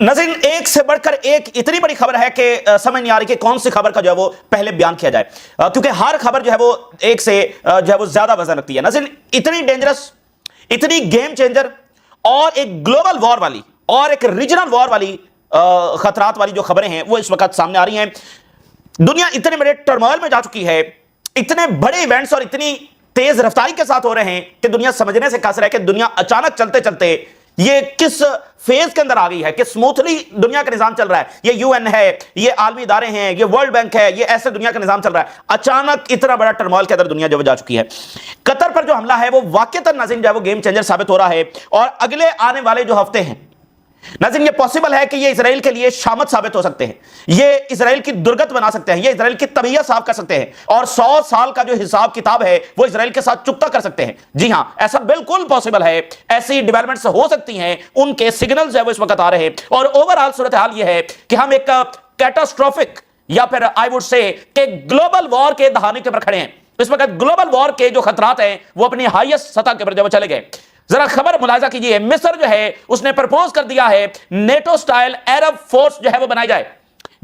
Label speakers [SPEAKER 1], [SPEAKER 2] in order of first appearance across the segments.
[SPEAKER 1] नज़ीर, एक से बढ़कर एक इतनी बड़ी खबर है कि समझ नहीं आ रही कि कौन सी खबर का जो है वो पहले बयान किया जाए, क्योंकि हर खबर जो है वो एक से जो है वो ज्यादा वजन रखती है। नज़ीर, इतनी डेंजरस, इतनी गेम चेंजर और एक ग्लोबल वॉर वाली और एक रीजनल वॉर वाली खतरात वाली जो खबरें हैं वो इस वक्त सामने आ रही हैं। दुनिया इतने बड़े टर्मोइल में जा चुकी है, इतने बड़े इवेंट्स और इतनी तेज रफ्तारी के साथ हो रहे हैं कि दुनिया समझने से कसर है कि दुनिया अचानक चलते चलते ये किस फेज के अंदर आ गई है कि स्मूथली दुनिया का निजाम चल रहा है। ये यूएन है, ये आलमी इदारे हैं, ये वर्ल्ड बैंक है, ये ऐसे दुनिया का निजाम चल रहा है। अचानक इतना बड़ा टर्मोइल के अंदर दुनिया जो जा चुकी है। कतर पर जो हमला है वो वाकईतन नाज़रीन जो है वो गेम चेंजर साबित हो रहा है। और अगले आने वाले जो हफ्ते हैं नाज़रीन, ये पॉसिबल है कि ये इजराइल के लिए शामत साबित हो सकते हैं, ये इजराइल की दुर्गत बना सकते हैं, ये इजराइल की तबीयत साफ कर सकते हैं और 100 साल का जो हिसाब किताब है वो इजराइल के साथ चुकता कर सकते हैं। जी हां, ऐसा बिल्कुल पॉसिबल है, ऐसी डेवलपमेंट्स हो सकती हैं, उनके सिग्नल्स है वो इस वक्त आ रहे हैं। और ओवरऑल सूरत हाल ये है कि हम एक कैटास्ट्रोफिक या फिर आई वुड से कि ग्लोबल वॉर के दहाने के ऊपर खड़े हैं। इस वक्त ग्लोबल वॉर के जो खतरात हैं वो अपनी हाईएस्ट सतह के ऊपर जब चले गए। जरा खबर मुलाजा कीजिए, मिस्र जो है उसने प्रपोज कर दिया है नेटो स्टाइल अरब फोर्स जो है वो बनाई जाए।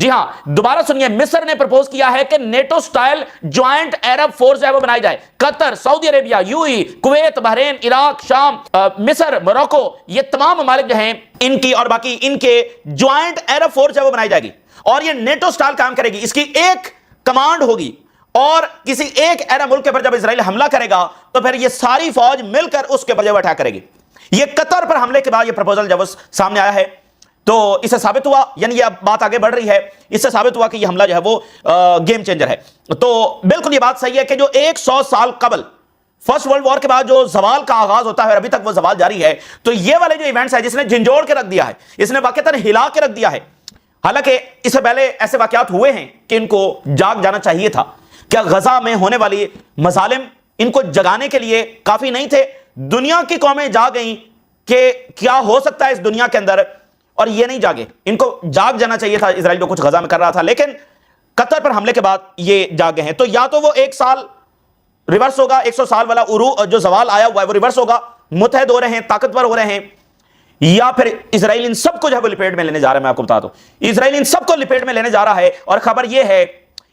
[SPEAKER 1] जी हां, दोबारा सुनिए, मिस्र ने प्रपोज किया है कि नेटो स्टाइल ज्वाइंट अरब फोर्स जो है वो बनाई जाए। Qatar, Saudi Arabia, UAE, Kuwait, Bahrain, Iraq, शाम, मिस्र, मोरक्को, ये तमाम ममालिक जो हैं इनकी और बाकी इनके ज्वाइंट अरब फोर्स जो है वो बनाई जाएगी और ये नेटो स्टाइल काम करेगी। इसकी एक कमांड होगी और किसी एक अरब मुल्क के ऊपर जब इजराइल हमला करेगा तो फिर ये सारी फौज मिलकर उसके ऊपर जब अटैक करेगी। ये कतर पर हमले के बाद ये प्रपोजल जब सामने आया है तो इससे साबित हुआ, यानी ये बात आगे बढ़ रही है, इससे साबित हुआ कि ये हमला जो है वो गेम चेंजर है। तो बिल्कुल ये बात सही है कि जो 100 साल कबल फर्स्ट वर्ल्ड वॉर के बाद जो जवाल का आगाज होता है और अभी तक वो जवाल जारी है, तो ये वाले जो इवेंट्स है जिसने झंझोड़ के रख दिया है, इसने वाकईतन हिला के रख दिया है। हालांकि इससे पहले ऐसे वाकयात हुए हैं कि इनको जाग जाना चाहिए था। क्या गजा में होने वाली मजालिम इनको जगाने के लिए काफी नहीं थे? दुनिया की कौमें जाग गई कि क्या हो सकता है इस दुनिया के अंदर, और ये नहीं जागे। इनको जाग जाना चाहिए था इजराइल जो कुछ गजा में कर रहा था, लेकिन कतर पर हमले के बाद ये जागे हैं। तो या तो वो 1 साल रिवर्स होगा, 100 साल वाला उरू जो सवाल आया हुआ है वो रिवर्स होगा, मुतहद हो रहे हैं, ताकतवर हो रहे हैं, या फिर इजराइल इन सबको जो है वो लिपेट में लेने जा रहा है। मैं आपको बता दूं, इजराइल इन सबको लिपेट में लेने जा रहा है। और खबर यह है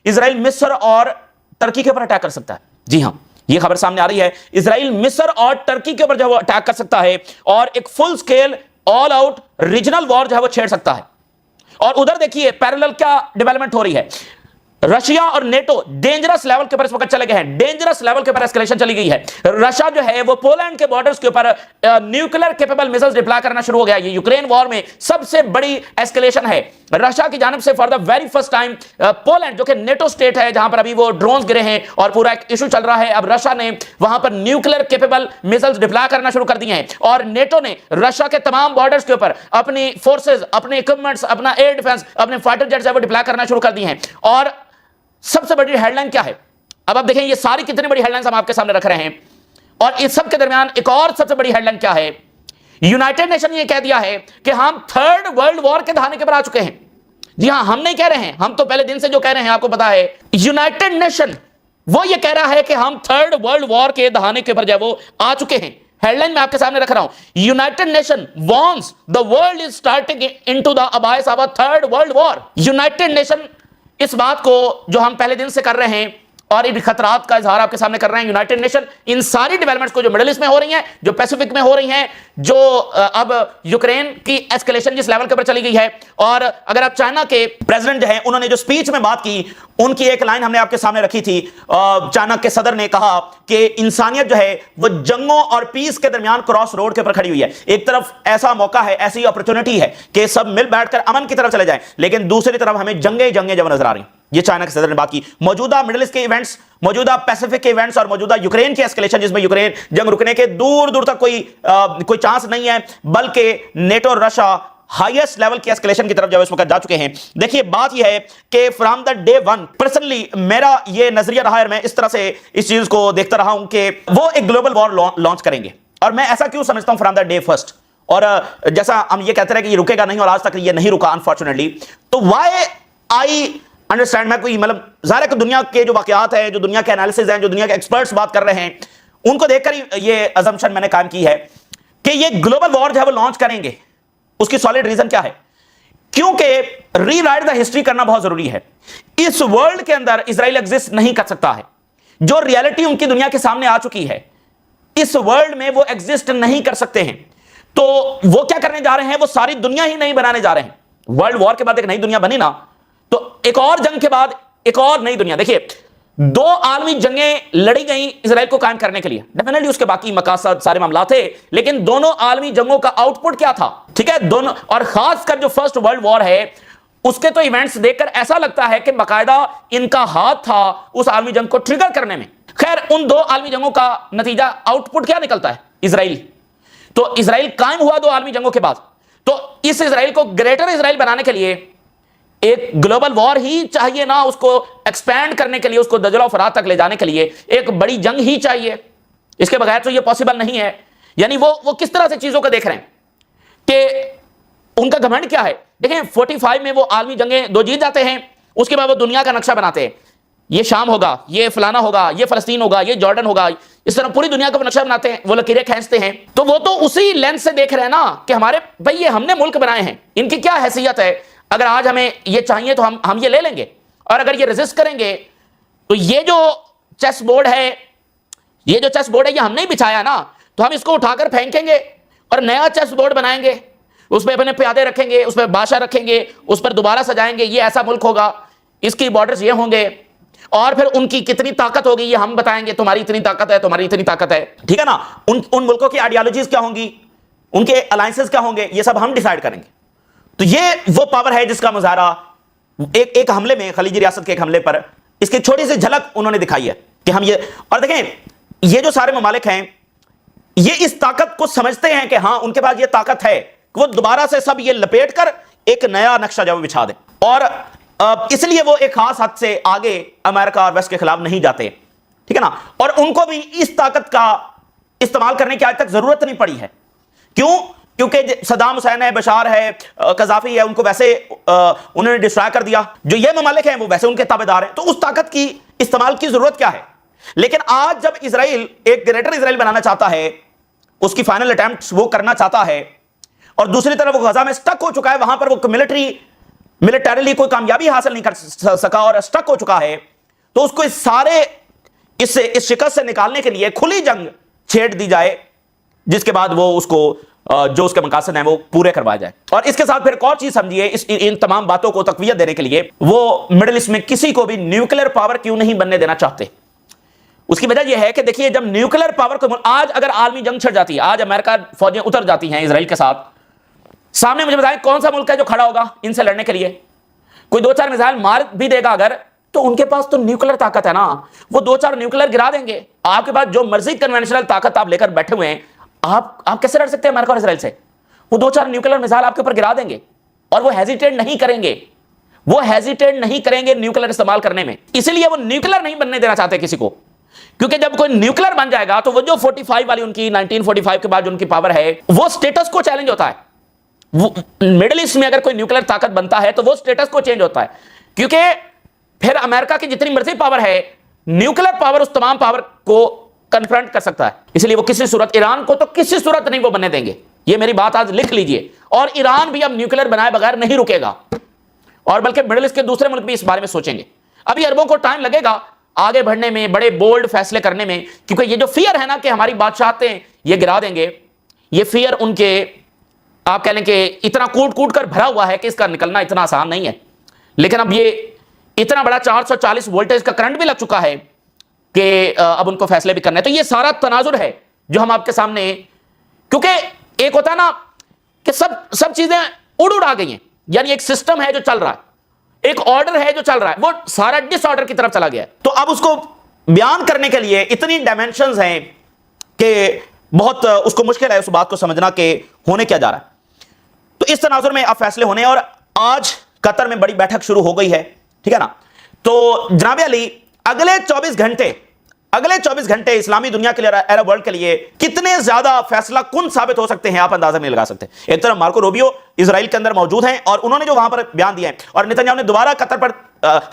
[SPEAKER 1] इजराइल मिस्र और टर्की के ऊपर अटैक कर सकता है। जी हां, यह खबर सामने आ रही है, इजराइल मिस्र और टर्की के ऊपर जो है वो अटैक कर सकता है और एक full scale all out regional war जो है वो छेड़ सकता है। और उधर देखिए पैरेलल क्या डेवलपमेंट हो रही है। रशिया और नेटो डेंजरस लेवल के ऊपर इस वक्त चले गए हैं, डेंजरस लेवल के ऊपर एस्केलेशन चली गई है। रशिया जो है वो पोलैंड के बॉर्डर्स के ऊपर न्यूक्लियर कैपेबल मिसाइल्स डिप्लॉय करना शुरू हो गया। ये यूक्रेन वॉर में सबसे बड़ी एस्केलेशन है रशिया की जानिब से। For the very first time Poland जो कि नेटो स्टेट है, जहां पर अभी वो ड्रोन्स गिरे हैं और पूरा एक इशू चल रहा है, अब रशिया ने वहां पर न्यूक्लियर कैपेबल मिसाइल्स डिप्लॉय करना शुरू कर दिए हैं। और नेटो ने रशिया के तमाम बॉर्डर्स के ऊपर अपनी फोर्सेज, अपने इक्विपमेंट्स, अपना एयर डिफेंस, अपने फाइटर जेट्स वो डिप्लॉय करना शुरू कर दिए हैं। और सबसे बड़ी हेडलाइन क्या है, अब आप देखें ये सारी कितनी बड़ी हेडलाइंस हम आपके सामने रख रहे हैं। और इस सब के दरमियान एक और सबसे बड़ी हेडलाइन क्या है, यूनाइटेड नेशन ये कह दिया है कि हम थर्ड वर्ल्ड वॉर के दहाने के ऊपर आ चुके हैं। जी हां, हम नहीं कह रहे हैं, हम तो पहले दिन से जो कह रहे हैं आपको पता है, यूनाइटेड नेशन वो ये कह रहा है कि हम थर्ड वर्ल्ड वॉर के दहाने के ऊपर जो वो आ चुके हैं। हेडलाइन मैं आपके सामने रख रहा हूं, United Nation warns the world is starting into the abyss of a third world war. United Nation इस बात को जो हम पहले दिन से कर रहे हैं और इन खतरात का इजहार आपके सामने कर रहे हैं, यूनाइटेड नेशन इन सारी डेवलपमेंट्स को जो मिडिल ईस्ट में हो रही हैं, जो पैसिफिक में हो रही हैं, जो अब यूक्रेन की एस्केलेशन जिस लेवल के ऊपर चली गई है। और अगर आप चाइना के प्रेसिडेंट जो है उन्होंने जो स्पीच में बात की, उनकी एक लाइन हमने आपके सामने रखी थी। चाइना के सदर ने कहा कि इंसानियत जो है वो जंगों और पीस के दरमियान क्रॉस रोड के ऊपर खड़ी हुई है। एक तरफ ऐसा मौका है, ऐसी अपॉर्चुनिटी है कि सब मिल बैठकर अमन की तरफ चले जाएं, लेकिन दूसरी तरफ हमें जंगे जब नजर आ रही हैं। ये चाइना के सदर ने बात की। मौजूदा मिडिल ईस्ट के इवेंट्स, मौजूदा पैसिफिक के इवेंट्स और मौजूदा यूक्रेन की एस्केलेशन, जिसमें यूक्रेन जंग रुकने के दूर दूर तक कोई चांस नहीं है, बल्कि नेटो और रशिया हाईएस्ट लेवल की एस्केलेशन की तरफ जब इस वक्त जा चुके हैं। देखिए बात यह है कि from the day one personally मेरा ये नजरिया रहा है, मैं इस तरह से इस चीज को देखता रहा हूं कि वो एक ग्लोबल वॉर लॉन्च करेंगे। और मैं ऐसा क्यों समझता हूं फ्रॉम द डे फर्स्ट, और जैसा हम ये कहते रहे कि ये रुकेगा नहीं और आज तक ये नहीं रुका अनफॉर्चुनेटली, तो वाई आई अंडरस्टैंड, मैं कोई मतलब ज़ाहिर है दुनिया के जो वाकयात है, जो दुनिया के एनालिसिस हैं, जो दुनिया के एक्सपर्ट्स बात कर रहे हैं, उनको देखकर ही ये अजम्पशन मैंने कायम की है कि ये ग्लोबल वॉर जो है वो लॉन्च करेंगे। उसकी सॉलिड रीजन क्या है क्योंकि रीराइट द हिस्ट्री करना बहुत जरूरी है। इस वर्ल्ड के अंदर इजराइल एग्जिस्ट नहीं कर सकता है। जो रियलिटी उनकी दुनिया के सामने आ चुकी है, इस वर्ल्ड में वो एग्जिस्ट नहीं कर सकते हैं। तो वो क्या करने जा रहे हैं, वो सारी दुनिया ही नहीं बनाने जा रहे हैं। वर्ल्ड वॉर के बाद एक नई दुनिया बनी ना, तो एक और जंग के बाद एक और नई दुनिया। देखिए, 2 आलमी जंगें लड़ी गई इजराइल को कायम करने के लिए, डेफिनेटली उसके बाकी मकासद सारे मामला थे, लेकिन दोनों आलमी जंगों का आउटपुट क्या था? ठीक है, दोनों, और खासकर जो फर्स्ट वर्ल्ड वॉर है उसके तो इवेंट्स देखकर ऐसा लगता है कि बाकायदा इनका हाथ था उस आलमी जंग को ट्रिगर करने में। खैर, उन 2 आलमी जंगों का नतीजा, आउटपुट क्या निकलता है? इजराइल। तो इजराइल कायम हुआ 2 आलमी जंगों के बाद। तो इस इजराइल को ग्रेटर इजराइल बनाने के लिए एक ग्लोबल वॉर ही चाहिए ना, उसको एक्सपैंड करने के लिए, उसको दजला फरात तक ले जाने के लिए एक बड़ी जंग ही चाहिए। इसके बगैर तो ये पॉसिबल नहीं है। यानी वो किस तरह से चीजों को देख रहे हैं कि उनका घमंड क्या है। देखें, 45 में वो आलमी जंगें 2 जीत जाते हैं, उसके बाद वो दुनिया का नक्शा बनाते हैं। ये शाम होगा, ये फलाना होगा, ये फलस्तीन होगा, ये जॉर्डन होगा, इस तरह पूरी दुनिया का नक्शा बनाते हैं, वो लकीरें खींचते हैं। तो वो तो उसी लेंस से देख रहे हैं ना कि हमारे भाई ये हमने मुल्क बनाए हैं, इनकी क्या हैसियत है, अगर आज हमें ये चाहिए तो हम ये ले लेंगे, और अगर ये रेजिस्ट करेंगे तो ये जो चेस बोर्ड है, ये हमने ही बिछाया ना, तो हम इसको उठाकर फेंकेंगे और नया चेस बोर्ड बनाएंगे, उस पर अपने प्यादे रखेंगे, उस पर बादशाह रखेंगे, उस पर दोबारा सजाएंगे, ये ऐसा मुल्क होगा, इसकी बॉर्डर्स ये होंगे, और फिर उनकी कितनी ताकत होगी ये हम बताएंगे, तुम्हारी इतनी ताकत है, तुम्हारी इतनी ताकत है। ठीक है ना, उन मुल्कों की आइडियोलॉजीज क्या होंगी, उनके अलायंसेस क्या होंगे, ये सब हम डिसाइड करेंगे। तो ये वो पावर है जिसका मुजाहरा एक हमले में, खलीजी रियासत के एक हमले पर इसकी छोटी सी झलक उन्होंने दिखाई है कि हम ये, और देखें, ये जो सारे ममालिक हैं ये इस ताकत को समझते हैं कि हां उनके पास ये ताकत है कि वो दोबारा से सब ये लपेट कर एक नया नक्शा जो बिछा दें, और इसलिए वो एक खास हद से आगे अमेरिका और वेस्ट के खिलाफ नहीं जाते। ठीक है ना, और उनको भी इस ताकत का इस्तेमाल करने की आज तक जरूरत नहीं पड़ी है। क्यों? क्योंकि सदाम हुसैन है, बशार है, कजाफी है, उनको वैसे उन्होंने डिस्ट्रॉय कर दिया। जो ये ममालिक हैं वो वैसे उनके ताबेदार हैं, तो उस ताकत की इस्तेमाल की जरूरत क्या है। लेकिन आज जब इजराइल एक ग्रेटर इजराइल बनाना चाहता है, उसकी फाइनल अटेम्प्ट वो करना चाहता है, और दूसरी तरफ वो गजा में स्टक हो चुका है, वहां पर वो मिलिटरीली कोई कामयाबी हासिल नहीं कर सका और स्टक हो चुका है, तो उसको इस शिकस्त से निकालने के लिए खुली जंग छेड़ दी जाए, जिसके बाद वो उसको जो उसके मकासद हैं वो पूरे करवाया जाए। और इसके साथ फिर एक और चीज समझिए, इन तमाम बातों को तकवीयत देने के लिए वो मिडिल ईस्ट में किसी को भी न्यूक्लियर पावर क्यों नहीं बनने देना चाहते। उसकी वजह यह है कि देखिए, जब न्यूक्लियर पावर को आज अगर आलमी जंग छिड़ जाती है, आज अमेरिका फौजें उतर जाती हैं इजराइल के साथ, सामने मुझे बताएं कौन सा मुल्क है जो खड़ा होगा इनसे लड़ने के लिए। कोई 2-4 मिसाइल मार भी देगा अगर, तो उनके पास तो न्यूक्लियर ताकत है ना, वो 2-4 न्यूक्लियर गिरा देंगे। आपके पास जो मर्जी कन्वेंशनल ताकत आप लेकर बैठे हुए हैं, आप कैसे लड़ सकते हैं अमेरिका और इजराइल से? वो 2-4 न्यूक्लियर मिसाइल आपके ऊपर गिरा देंगे, और वो हेजिटेट नहीं करेंगे न्यूक्लियर इस्तेमाल करने में। इसलिए वो न्यूक्लियर नहीं बनने देना चाहते किसी को, क्योंकि जब कोई न्यूक्लियर बन जाएगा तो वो जो 45 वाली उनकी 1945 के बाद जो उनकी पावर है, वो स्टेटस को चैलेंज होता है। मिडिल ईस्ट में अगर कोई न्यूक्लियर ताकत बनता है तो वो स्टेटस को चेंज होता है, क्योंकि फिर अमेरिका की जितनी मर्जी पावर है, न्यूक्लियर पावर उस तमाम पावर को कन्फ्रंट कर सकता है। इसलिए वो किसी सूरत, ईरान को तो किसी सूरत नहीं वो बनने देंगे, ये मेरी बात आज लिख लीजिए। और ईरान भी अब न्यूक्लियर बनाए बगैर नहीं रुकेगा, और बल्कि मिडिल ईस्ट के दूसरे मुल्क भी इस बारे में सोचेंगे। अभी अरबों को टाइम लगेगा आगे बढ़ने में, बड़े बोल्ड फैसले करने में, क्योंकि ये जो फियर है ना कि हमारी बादशाहतें ये गिरा देंगे, ये फियर उनके, आप कह लें कि इतना कूट कूट कर भरा हुआ है कि इसका निकलना इतना आसान नहीं है। लेकिन अब ये इतना बड़ा 440 वोल्टेज का करंट भी लग चुका है कि अब उनको फैसले भी करने हैं। तो ये सारा तनाजुर है जो हम आपके सामने, क्योंकि एक होता है ना कि सब चीजें उड़ आ गई हैं, यानी एक सिस्टम है जो चल रहा है, एक ऑर्डर है जो चल रहा है, वो सारा डिसऑर्डर की तरफ चला गया है। तो अब उसको बयान करने के लिए इतनी डायमेंशंस हैं कि बहुत उसको मुश्किल है उस बात को समझना कि होने क्या जा रहा है। तो इस तनाजुर में अब फैसले होने, और आज कतर में बड़ी बैठक शुरू हो गई है। ठीक है ना, तो जनाब अली अगले 24 घंटे इस्लामी दुनिया के लिए, अरब वर्ल्ड के लिए कितने ज्यादा फैसला कुन साबित हो सकते हैं, आप अंदाजा नहीं लगा सकते। एक तरफ मार्को रूबियो इजराइल के अंदर मौजूद हैं, और उन्होंने जो वहां पर बयान दिया है, और नेतन्याहू ने दोबारा कतर पर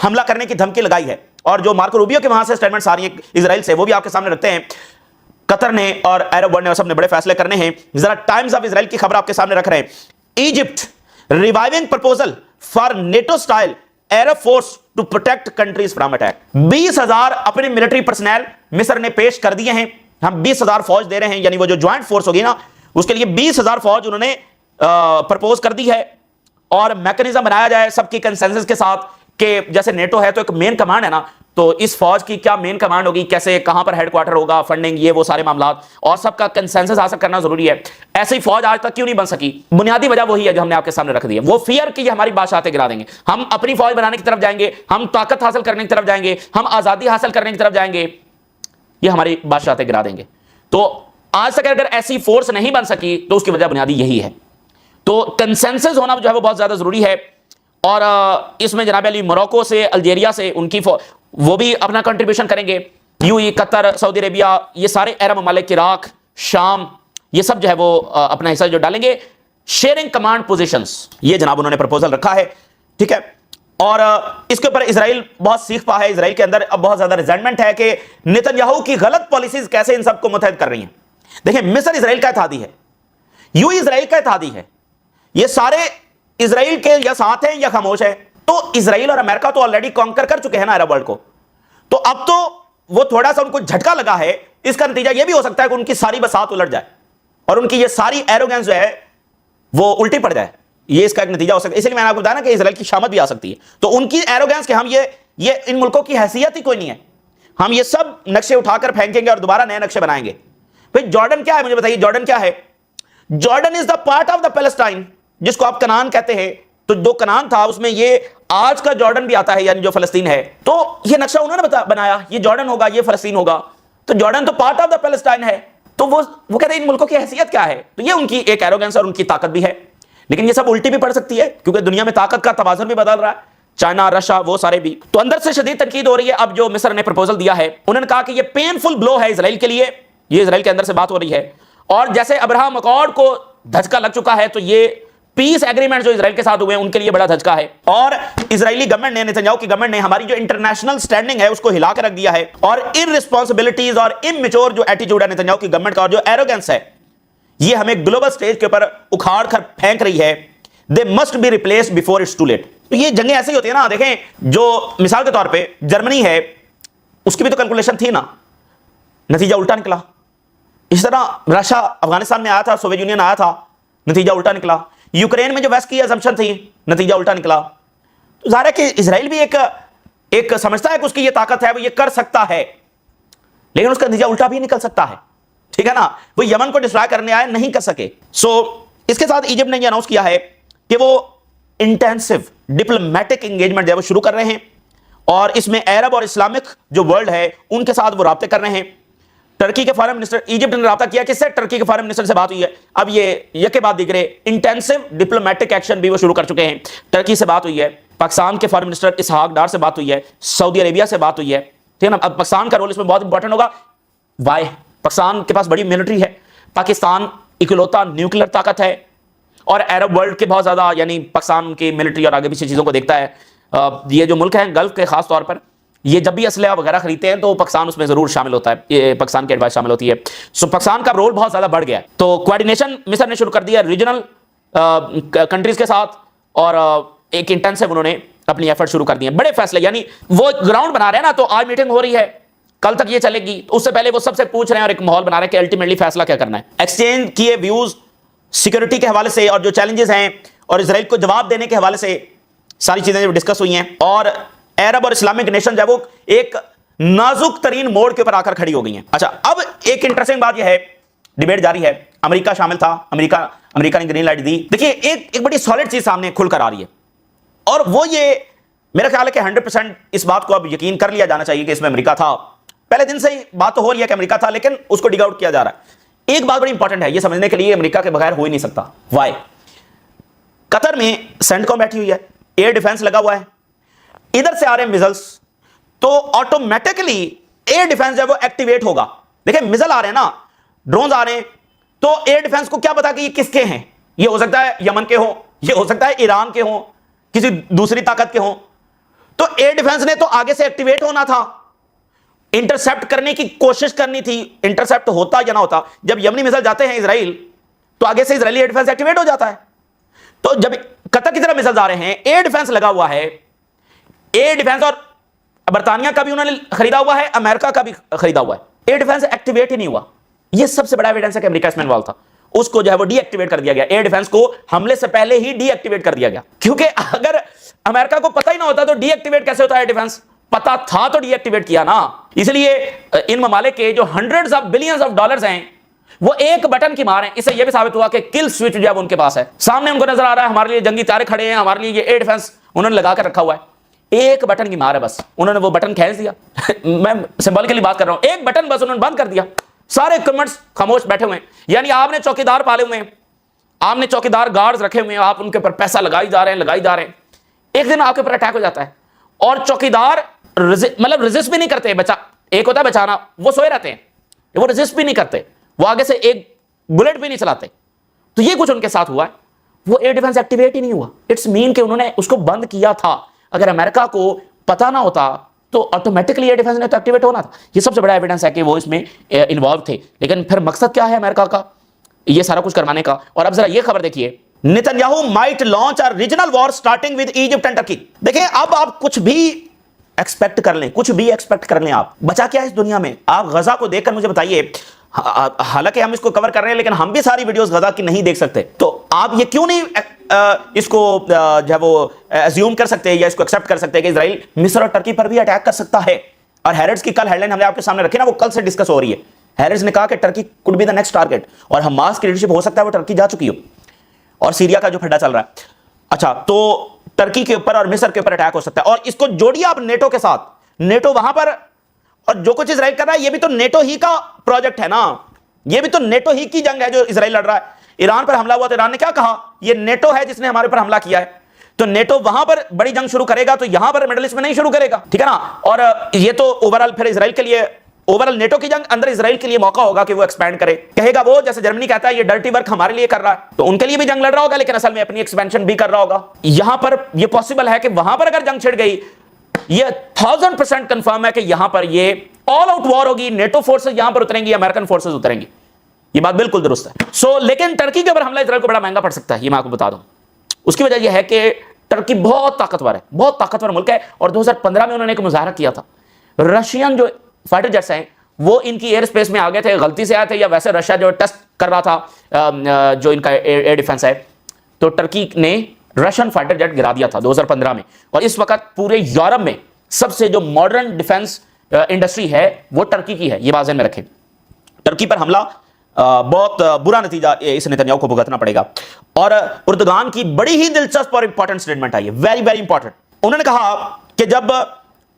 [SPEAKER 1] हमला करने की धमकी लगाई है, और जो मार्को रूबियो के वहां से स्टेटमेंट्स आ रही है इजराइल से, वो भी आपके सामने रखते हैं। कतर ने और अरब वर्ल्ड ने सबने बड़े फैसले करने हैं। जरा टाइम्स ऑफ इजराइल की खबर आपके सामने रख रहे हैं। Egypt reviving proposal for NATO style air force to protect countries from attack. 20,000 अपने मिलिट्री पर्सनल मिस्र ने पेश कर दिए हैं। हम 20,000 फौज दे रहे हैं, यानी वो जो ज्वाइंट फोर्स होगी ना, उसके लिए 20,000 फौज उन्होंने प्रपोज कर दी है। और मैकेनिज्म बनाया जाए सबकी कंसेंसस के साथ कि जैसे नेटो है तो एक मेन कमांड है ना, तो इस फौज की क्या मेन कमांड होगी, कैसे, कहां पर हेडक्वार्टर होगा, फंडिंग, ये वो सारे मामला, और सबका कंसेंसस हासिल करना जरूरी है। ऐसी फौज आज तक क्यों नहीं बन सकी? बुनियादी वजह वही है जो हमने आपके सामने रख दी है, वो फियर कि हमारी बादशाहतें गिरा देंगे, हम अपनी फौज बनाने की तरफ जाएंगे, हम ताकत हासिल करने की तरफ जाएंगे, हम आजादी हासिल करने की तरफ जाएंगे, ये हमारी बादशाहतें गिरा देंगे। तो आज तक अगर ऐसी फोर्स नहीं बन सकी तो उसकी वजह बुनियादी यही है। तो कंसेंसस होना जो है वो बहुत ज्यादा जरूरी है। और इसमें जनाब अली मोरक्को से, अल्जीरिया से उनकी वो भी अपना कंट्रीब्यूशन करेंगे। यूएई, कतर, सऊदी अरेबिया, ये सारे अरब ममालिक, इराक, शाम, ये सब जो है वो अपना हिस्सा जो डालेंगे। शेयरिंग कमांड पोजीशंस, ये जनाब उन्होंने प्रपोजल रखा है, ठीक है। और इसके ऊपर इजराइल बहुत सीख पा है। इजराइल के अंदर अब बहुत ज्यादा रिजेंटमेंट है कि नेतन्याहू की गलत पॉलिसीज कैसे इन सबको मुतहद कर रही हैं। देखिए, मिस्र इजराइल का इत्तेहादी है, यूएई इजराइल का इत्तेहादी है, ये सारे इजराइल के या साथ हैं या खामोश है। तो इजराइल और अमेरिका तो ऑलरेडी कॉन्कर कर चुके हैं ना अरब वर्ल्ड को, तो अब तो वो थोड़ा सा उनको झटका लगा है। इसका नतीजा ये भी हो सकता है कि उनकी सारी बसात उलट जाए और उनकी ये सारी एरोगेंस जो है वो उल्टी पड़ जाए, ये इसका एक नतीजा हो सकता है। इसलिए मैंने आपको बताया ना कि इजराइल की शामत भी आ सकती है। तो उनकी एरोगेंस के हम ये इन मुल्कों की हैसियत ही कोई नहीं है, हम ये सब नक्शे उठाकर फेंकेंगे और दोबारा नए नक्शे बनाएंगे। भाई जॉर्डन क्या है, मुझे बताइए, जॉर्डन क्या है? Jordan is the part of the Palestine, जिसको आप कनान कहते हैं। तो जो कनान था उसमें ये आज का जॉर्डन भी आता है, यानी जो फलस्तीन है। तो ये नक्शा उन्होंने बनाया, ये जॉर्डन होगा, ये फलस्तीन होगा। तो जॉर्डन तो पार्ट ऑफ द पैलेस्टाइन है। तो वो कहते हैं इन मुल्कों की हैसियत क्या है? तो ये उनकी एक एरोगेंस और उनकी ताकत भी है। लेकिन ये सब उल्टी भी पड़ सकती है क्योंकि दुनिया में ताकत का तवाज़ुन भी बदल रहा है, चाइना, रशिया, वो सारे भी। तो अंदर से शदीद तनकीद हो रही है। अब जो मिस्र ने प्रपोजल दिया है, उन्होंने कहा कि ये पेनफुल ब्लो है इजराइल के लिए। ये इजराइल के अंदर से बात हो रही है। और जैसे अब्राहम अकॉर्ड को धचका लग चुका है, तो ये पीस एग्रीमेंट जो इजराइल के साथ हुए हैं उनके लिए बड़ा धचका है। और इजरायली गवर्नमेंट ने, नेतन्याहू की गवर्नमेंट ने हमारी जो इंटरनेशनल स्टैंडिंग है उसको हिला कर रख दिया है। और इररिस्पांसिबिलिटीज और इमेच्योर जो एटीट्यूड है नेतन्याहू की गवर्नमेंट का और जो एरोगेंस है, ये हमें ग्लोबल स्टेज के ऊपर उखाड़ कर फेंक रही है। They must be replaced before it's too late. तो ये जंगें ऐसी होती है ना, देखें, जो मिसाल के तौर पे जर्मनी है, उसकी भी तो कैलकुलेशन थी ना, नतीजा उल्टा निकला। इस तरह रशिया अफगानिस्तान में आया था, सोवियत यूनियन आया था, नतीजा उल्टा निकला। यूक्रेन में जो वेस्ट की असम्पशन थी, नतीजा उल्टा निकला। तो जाहिर है कि इजराइल भी एक समझता है कि उसकी ये ताकत है, वो ये कर सकता है, लेकिन उसका नतीजा उल्टा भी निकल सकता है, ठीक है ना। वो यमन को डिस्ट्रॉय करने आए, नहीं कर सके। इसके साथ इजिप्ट ने ये अनाउंस किया है कि वो इंटेंसिव डिप्लोमेटिक एंगेजमेंट जो है वो शुरू कर रहे हैं। और इसमें अरब और इस्लामिक जो वर्ल्ड है उनके साथ वो राब्ते कर रहे हैं। टर्की के फॉरेन मिनिस्टर, इजिप्ट ने राब्ता किया, किससे? टर्की के फॉरेन मिनिस्टर से बात हुई है। अब ये के बाद दिख रहे इंटेंसिव डिप्लोमेटिक एक्शन भी वो शुरू कर चुके हैं। टर्की से बात हुई है, पाकिस्तान के फॉरेन मिनिस्टर इसहाक डार से बात हुई है, सऊदी अरेबिया से बात हुई है, ठीक है ना। अब पाकिस्तान का रोल इसमें बहुत इंपॉर्टेंट होगा। वाई? पाकिस्तान के पास बड़ी मिलिट्री है, पाकिस्तान इकलौता न्यूक्लियर ताकत है, और अरब वर्ल्ड के बहुत ज्यादा, यानी पाकिस्तान की मिलिट्री और आगे पीछे चीजों को देखता है। ये जो मुल्क है गल्फ के खास तौर पर, ये जब भी असलहा वगैरह खरीदते हैं तो पाकिस्तान उसमें जरूर शामिल होता है, ये पाकिस्तान की एडवाइस शामिल होती है। सो पाकिस्तान का रोल बहुत ज्यादा बढ़ गया है। तो कोऑर्डिनेशन मिस्र ने शुरू कर दिया रीजनल कंट्रीज के साथ, और एक इंटेंसिव उन्होंने अपनी एफर्ट शुरू कर दिए। बड़े फैसले, यानी वो ग्राउंड बना रहे हैं ना। तो आज मीटिंग हो रही है, कल तक ये चलेगी, तो उससे पहले वो सबसे पूछ रहे हैं और एक माहौल बना रहे हैं कि अल्टीमेटली फैसला क्या करना है। एक्सचेंज किए व्यूज सिक्योरिटी के हवाले से और जो चैलेंजेस हैं और इजराइल को जवाब देने के हवाले से सारी चीजें डिस्कस हुई हैं। और अरब और इस्लामिक नेशन जब वो एक नाजुक तरीन मोड़ के ऊपर आकर खड़ी हो गई हैं। अच्छा, अब एक इंटरेस्टिंग बात यह है, डिबेट जारी है, अमेरिका शामिल था, अमेरिका ने ग्रीन लाइट दी। देखिए, एक बड़ी सॉलिड चीज सामने खुलकर आ रही है, और वो ये मेरा ख्याल है कि 100% इस बात को अब यकीन कर लिया जाना चाहिए कि इसमें अमेरिका था। पहले दिन से ही बात तो हो रही है कि अमेरिका था, लेकिन उसको डिग आउट किया जा रहा है। एक बात बड़ी इंपॉर्टेंट है, ये समझने के लिए अमेरिका के बगैर हो ही नहीं सकता। वाई? कतर में सेंटकॉम बैठी हुई है, एयर डिफेंस लगा हुआ है, इधर से आ रहे हैं मिसाइल्स, तो ऑटोमेटिकली एयर डिफेंस जब वो एक्टिवेट होगा। देखिए, मिसाइल आ रहे हैं ना, ड्रोन आ रहे हैं, तो एयर डिफेंस को क्या पता कि ये किसके हैं। ये हो सकता है यमन के हो, ये हो सकता है ईरान के हो, किसी दूसरी ताकत के हो। तो एयर डिफेंस ने तो आगे से एक्टिवेट होना था, इंटरसेप्ट करने की कोशिश करनी थी। इंटरसेप्ट होता या ना होता, जब यमनी मिसाइल जाते हैं इजराइल, तो आगे से इजरायली एयर डिफेंस एक्टिवेट हो जाता है। तो जब कतर की तरफ मिसाइल आ रहे हैं, एयर डिफेंस लगा हुआ है, एयर डिफेंस, और बर्तानिया का भी उन्होंने खरीदा हुआ है, अमेरिका का भी खरीदा हुआ है। एयर डिफेंस एक्टिवेट ही नहीं हुआ। यह सबसे बड़ा एविडेंस है कि अमेरिका इसमें इन्वॉल्व था। उसको जो है वो डीएक्टिवेट कर दिया गया, एयर डिफेंस को हमले से पहले ही डीएक्टिवेट कर दिया गया, क्योंकि अगर अमेरिका को पता ही ना होता तो डीएक्टिवेट कैसे होता है डिफेंस? पता था तो डीएक्टिवेट किया ना। इसलिए इन ममालिक के जो hundreds of billions of dollars हैं वो एक बटन की मार है। इससे यह भी साबित हुआ कि किल स्विच जो है उनके पास है, सामने उनको नजर आ रहा है, हमारे लिए जंगी तारे खड़े हैं, हमारे लिए ये एयर डिफेंस उन्होंने लगा कर रखा हुआ है। एक बटन की मार है बस, उन्होंने वो बटन खींच दिया मैं सिंबॉलिकली बात कर रहा हूं, एक बटन बस उन्होंने बंद कर दिया, सारे इक्विपमेंट्स खामोश बैठे हुए हैं। यानी आपने चौकीदार पाले हुए हैं, आपने चौकीदार गार्ड्स रखे हुए हैं, आप उनके ऊपर पैसा लगाई जा रहे हैं, एक दिन आपके ऊपर अटैक हो जाता है और चौकीदार मतलब रेजिस्ट भी नहीं करते। बचा एक होता है बचाना, वो सोए रहते हैं, वो रेजिस्ट भी नहीं करते, वो आगे से एक बुलेट भी नहीं चलाते। तो ये कुछ उनके साथ हुआ है, वो एयर डिफेंस एक्टिवेट ही नहीं हुआ। इट्स मीन कि उन्होंने उसको बंद किया था। अगर अमेरिका को पता ना होता तो ऑटोमेटिकली एयर डिफेंस ने तो एक्टिवेट होना था। ये सबसे बड़ा एविडेंस है कि वो इसमें इन्वॉल्व थे। लेकिन फिर मकसद क्या है अमेरिका का ये सारा कुछ करवाने का? और अब जरा ये खबर देखिए, Netanyahu might launch a regional war starting with Egypt and Turkey. देखिए अब आप कुछ भी एक्सपेक्ट कर लें, कुछ भी एक्सपेक्ट कर लें, आप बचा क्या है इस दुनिया में? आप गजा को देखकर मुझे बताइए, हालांकि हम इसको कवर कर रहे हैं लेकिन हम भी सारी वीडियोस गजा की नहीं देख सकते, तो आप ये क्यों नहीं इसको जो है वो अज्यूम कर सकते या इसको एक्सेप्ट कर सकते कि इजराइल मिस्र और टर्की पर भी अटैक कर सकता है? और हैरिस की कल हेडलाइन हमने आपके सामने रखी ना, वो कल से डिस्कस हो रही है। हैरिस ने कहा कि Turkey could be the next target, और हमास की लीडरशिप हो सकता है वो टर्की जा चुकी हो, और सीरिया का जो फड्डा चल रहा है। अच्छा, तो टर्की के ऊपर और मिस्र के ऊपर अटैक हो सकता है, और इसको जोड़िए आप नेटो के साथ। नेटो वहां पर, और जो कुछ इजराइल कर रहा है ये भी तो नेटो ही का प्रोजेक्ट है ना, ये भी तो नेटो ही की जंग है जो इजराइल लड़ रहा है। ईरान पर हमला हुआ तो ईरान ने क्या कहा? ये नेटो है जिसने हमारे पर हमला किया है। तो नेटो वहां पर बड़ी जंग शुरू करेगा तो यहां पर मिडिल ईस्ट में नहीं शुरू करेगा, ठीक है ना? और ये तो ओवरऑल फिर इजराइल के लिए, ओवरऑल नेटो की जंग अंदर इजराइल के लिए मौका होगा कि वो एक्सपैंड करे। कहेगा वो, जैसे जर्मनी कहता है ये डर्टी वर्क हमारे लिए कर रहा है, तो उनके लिए भी जंग लड़ रहा होगा लेकिन असल में अपनी एक्सपेंशन भी कर रहा होगा। यहां पर ये पॉसिबल है कि वहां पर अगर जंग छिड़ गई, ये 1000% कंफर्म है कि यहां पर ये ऑल आउट वॉर होगी, नेटो फोर्सेस यहां पर उतरेंगी, अमेरिकन फोर्सेस उतरेंगी। ये बात बिल्कुल दुरुस्त है। लेकिन टर्की के ऊपर हमला इजराइल को बड़ा महंगा पड़ सकता है, ये मैं आपको बता दूं। उसकी वजह यह है कि टर्की बहुत ताकतवर है, बहुत ताकतवर मुल्क है, और 2015 में उन्होंने एक मुजाहरा किया था। रशियन जो फाइटर जेट्स हैं वो इनकी एयर स्पेस में आ गए थे, गलती से आए थे, या वैसे रशिया जो टेस्ट कर रहा था जो इनका एयर डिफेंस है, तो टर्की ने रशियन फाइटर जेट गिरा दिया था 2015 में। और इस वक्त पूरे यूरोप में सबसे जो मॉडर्न डिफेंस इंडस्ट्री है वो टर्की की है, ये बात ज़हन में रखें। टर्की पर हमला बहुत बुरा नतीजा इस नेतन्याहू को भुगतना पड़ेगा। और उर्दगान की बड़ी ही दिलचस्प और इंपॉर्टेंट स्टेटमेंट आई है, वेरी वेरी इंपॉर्टेंट। उन्होंने कहा कि जब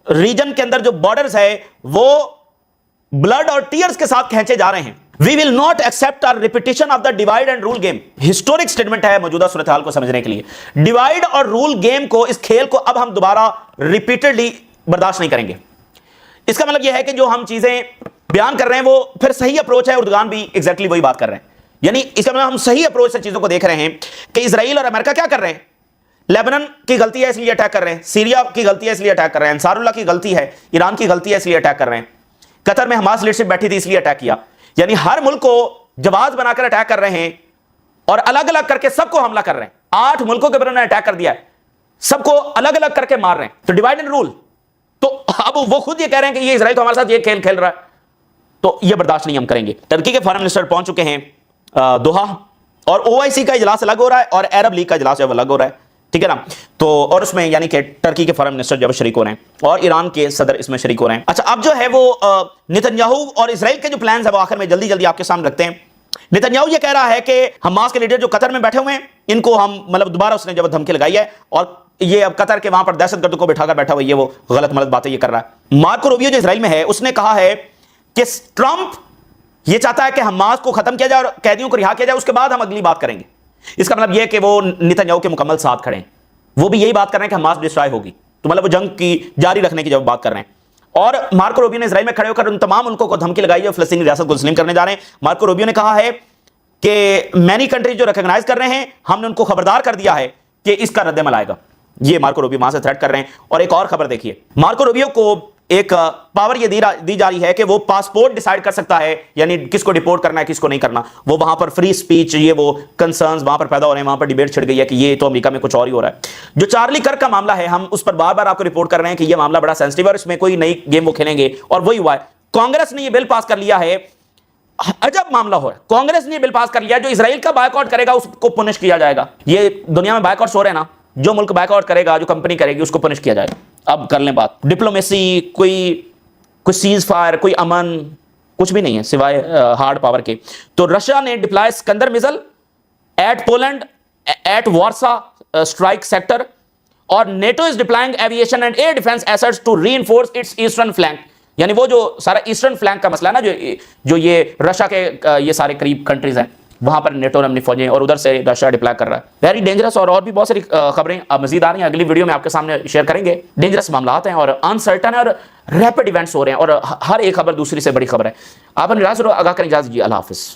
[SPEAKER 1] रीजन के अंदर जो बॉर्डर्स है वो ब्लड और टीयर्स के साथ खींचे जा रहे हैं, we will not accept our repetition of the divide and rule game. Historic statement है मौजूदा सूरत हाल को समझने के लिए। डिवाइड और रूल गेम को, इस खेल को अब हम दोबारा रिपीटेडली बर्दाश्त नहीं करेंगे। इसका मतलब यह है कि जो हम चीजें बयान कर रहे हैं वो फिर सही अप्रोच है। उर्दगान भी एग्जैक्टली वही बात कर रहे हैं। यानी इसका मतलब हम सही अप्रोच से चीजों को देख रहे हैं कि इजराइल और अमेरिका क्या कर रहे हैं। लेबनान की गलती है इसलिए अटैक कर रहे हैं, सीरिया की गलती है इसलिए अटैक कर रहे हैं, अंसारुल्लाह की गलती है, ईरान की गलती है इसलिए अटैक कर रहे हैं, कतर में हमास लीडरशिप बैठी थी इसलिए अटैक किया। यानी हर मुल्क को जवाब बनाकर अटैक कर रहे हैं और अलग अलग करके सबको हमला कर रहे हैं। 8 मुल्कों के ऊपर उन्होंने अटैक कर दिया है, सबको अलग अलग करके मार रहे हैं। तो डिवाइड एंड रूल, तो अब वो खुद ये कह रहे हैं कि ये इजराइल तो हमारे साथ ये खेल खेल रहा है, तो ये बर्दाश्त नहीं हम करेंगे। टर्की के फॉरेन मिनिस्टर पहुंच चुके हैं दोहा, और ओआईसी का इजलास अलग हो रहा है और अरब लीग का इजलास जब अलग हो रहा है, ठीक है ना? तो और उसमें यानी कि टर्की के फॉरेन मिनिस्टर जब शरीक हो रहे हैं और ईरान के सदर इसमें शरीक हो रहे हैं। अच्छा, अब जो है वो नेतन्याहू और इजराइल के जो प्लान है वो आखिर में जल्दी जल्दी आपके सामने रखते हैं। नेतन्याहू ये कह रहा है कि हमास के लीडर जो कतर में बैठे हुए हैं इनको हम मतलब दोबारा उसने जब धमकी लगाई है और ये अब कतर के वहां पर दहशतगर्द को बिठाकर बैठा हुआ ये वो गलत मलत बातें ये कर रहा है। मार्को रूबियो जो इजराइल में है उसने कहा है कि ट्रंप ये चाहता है कि हमास को खत्म किया जाए और कैदियों को रिहा किया जाए, उसके बाद हम अगली बात करेंगे। इसका मतलब यह है कि वो नेतन्याहू के मुकम्मल साथ खड़े हैं, वो भी यही बात कर रहे हैं कि हमास डिस्ट्रॉय होगी, तो मतलब वो जंग की जारी रखने की जब बात कर रहे हैं। और मार्को रूबियो ने इजराइल में खड़े होकर उन तमाम मुल्कों को धमकी लगाई जो फिलिस्तीनी रियासत को तस्लीम करने जा रहे हैं। मार्को रूबियो ने कहा है कि मैनी कंट्रीज जो रिकॉग्नाइज कर रहे हैं हमने उनको खबरदार कर दिया है कि इसका रद्द अमल आएगा। ये मार्को रूबियो वहां से थ्रेट कर रहे हैं। और एक और खबर देखिए, मार्को रूबियो को एक पावर ये दी जा रही है कि वो पासपोर्ट डिसाइड कर सकता है, यानी किसको डिपोर्ट करना है किसको नहीं करना। वो वहां पर फ्री स्पीच, ये वो कंसर्न्स वहां पर पैदा हो रहे हैं, वहां पर डिबेट छिड़ गई है कि ये तो अमेरिका में कुछ और ही हो रहा है। जो चार्ली कर्क का मामला है, हम उस पर बार बार आपको रिपोर्ट कर रहे हैं कि यह मामला बड़ा सेंसिटिव है और इसमें कोई नई गेम वो खेलेंगे, और वही हुआ है। कांग्रेस ने यह बिल पास कर लिया है, अजब मामला हो, कांग्रेस ने बिल पास कर लिया जो इजराइल का बायकॉट करेगा उसको पनिश किया जाएगा। ये दुनिया में बायकॉट्स हो रहे हैं ना, जो मुल्क बायकॉट करेगा, जो कंपनी करेगी, उसको पनिश किया जाएगा। अब कर लें बात डिप्लोमेसी, कोई सीज फायर, कोई अमन, कुछ भी नहीं है सिवाय हार्ड पावर के। तो रशिया ने deploy Iskander missile at Poland at Warsaw strike sector, और NATO is deploying aviation and air defence assets to reinforce its eastern flank. यानी वो जो सारा ईस्टर्न फ्लैंक का मसला है ना, जो ये रशिया के ये सारे करीब कंट्रीज हैं, वहां पर नेटो ने अपनी फौजें और उधर से रशिया डिप्लॉय कर रहा है। Very dangerous. और भी बहुत सारी खबरें अब मजीद आ रही हैं, अगली वीडियो में आपके सामने शेयर करेंगे। डेंजरस मामला हैं और अनसर्टन और रैपिड इवेंट्स हो रहे हैं, और हर एक खबर दूसरी से बड़ी खबर है। आप राज आगाह करें, इजाजत जी, अल्लाह हाफिज।